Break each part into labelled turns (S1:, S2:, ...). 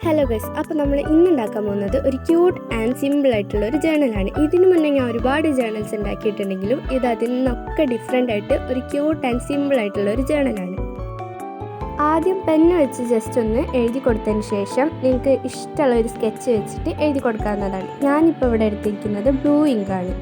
S1: Hello guys, അപ്പോൾ നമ്മൾ ഇന്നുണ്ടാക്കാൻ പോകുന്നത് ഒരു ക്യൂട്ട് ആൻഡ് സിമ്പിൾ ആയിട്ടുള്ള ഒരു ജേണലാണ്. ഇതിനു മുന്നേ ഞാൻ ഒരുപാട് ജേണൽസ് ഉണ്ടാക്കിയിട്ടുണ്ടെങ്കിലും ഇത് അതിൽ നിന്നൊക്കെ ഡിഫറെൻ്റ് ആയിട്ട് ഒരു ക്യൂട്ട് ആൻഡ് സിമ്പിൾ ആയിട്ടുള്ള ഒരു ജേണലാണ്. ആദ്യം പെന്ന് വെച്ച് ജസ്റ്റ് ഒന്ന് എഴുതി കൊടുത്തതിന് ശേഷം നിങ്ങൾക്ക് ഇഷ്ടമുള്ള ഒരു സ്കെച്ച് വെച്ചിട്ട് എഴുതി കൊടുക്കാവുന്നതാണ്. ഞാനിപ്പോൾ ഇവിടെ എടുത്തിരിക്കുന്നത് ബ്ലൂ ഇങ്കാണ്.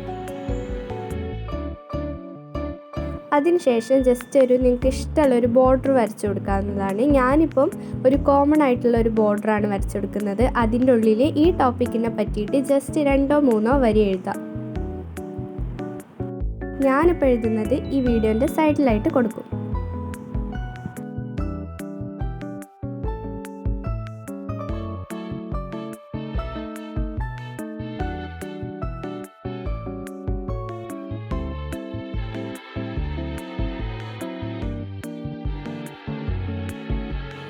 S1: അതിനുശേഷം ജസ്റ്റ് നിങ്ങൾക്ക് ഇഷ്ടമുള്ളൊരു ബോർഡർ വരച്ചു കൊടുക്കാവുന്നതാണ്. ഞാനിപ്പം ഒരു കോമൺ ആയിട്ടുള്ള ഒരു ബോർഡറാണ് വരച്ചു കൊടുക്കുന്നത്. അതിൻ്റെ ഉള്ളിൽ ഈ ടോപ്പിക്കിനെ പറ്റിയിട്ട് ജസ്റ്റ് 2-3 വരി എഴുതാം. ഞാനിപ്പോൾ എഴുതുന്നത് ഈ വീഡിയോൻ്റെ സൈഡിലായിട്ട് കൊടുക്കും.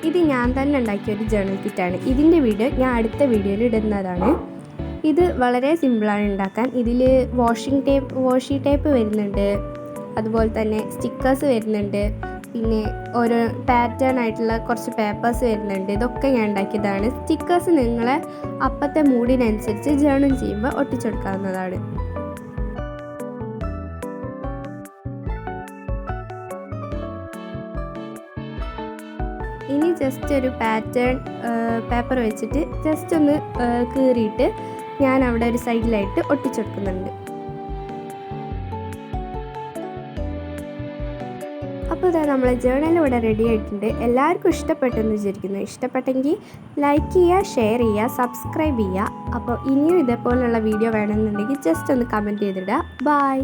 S1: ഇത് ഞാൻ തന്നെ ഉണ്ടാക്കിയ ഒരു ജേണൽ കിറ്റാണ്. ഇതിൻ്റെ വീഡിയോ ഞാൻ അടുത്ത വീഡിയോയിൽ ഇടുന്നതാണ്. ഇത് വളരെ സിമ്പിളാണ് ഉണ്ടാക്കാൻ. ഇതിൽ വാഷി ടേപ്പ് വരുന്നുണ്ട്, അതുപോലെ തന്നെ സ്റ്റിക്കേഴ്സ് വരുന്നുണ്ട്, പിന്നെ ഓരോ പാറ്റേൺ ആയിട്ടുള്ള കുറച്ച് പേപ്പേഴ്സ് വരുന്നുണ്ട്. ഇതൊക്കെ ഞാൻ ഉണ്ടാക്കിയതാണ്. സ്റ്റിക്കേഴ്സ് നിങ്ങളെ അപ്പത്തെ മൂഡിനനുസരിച്ച് ജേണൽ ചെയ്യുമ്പോൾ ഒട്ടിച്ചെടുക്കാവുന്നതാണ്. ഇനി ജസ്റ്റ് ഒരു പാറ്റേൺ പേപ്പർ വെച്ചിട്ട് ജസ്റ്റ് ഒന്ന് കീറിയിട്ട് ഞാൻ അവിടെ ഒരു സൈഡിലായിട്ട് ഒട്ടിച്ചെടുക്കുന്നുണ്ട്. അപ്പോൾ ഇതാ നമ്മളെ ജേണൽ ഇവിടെ റെഡി ആയിട്ടുണ്ട്. എല്ലാവർക്കും ഇഷ്ടപ്പെട്ടെന്ന് വിചാരിക്കുന്നു. ഇഷ്ടപ്പെട്ടെങ്കിൽ ലൈക്ക് ചെയ്യുക, ഷെയർ ചെയ്യുക, സബ്സ്ക്രൈബ് ചെയ്യുക. അപ്പോൾ ഇനിയും ഇതേപോലുള്ള വീഡിയോ വേണമെന്നുണ്ടെങ്കിൽ ജസ്റ്റ് ഒന്ന് കമൻറ്റ് ചെയ്തിടുക. ബൈ.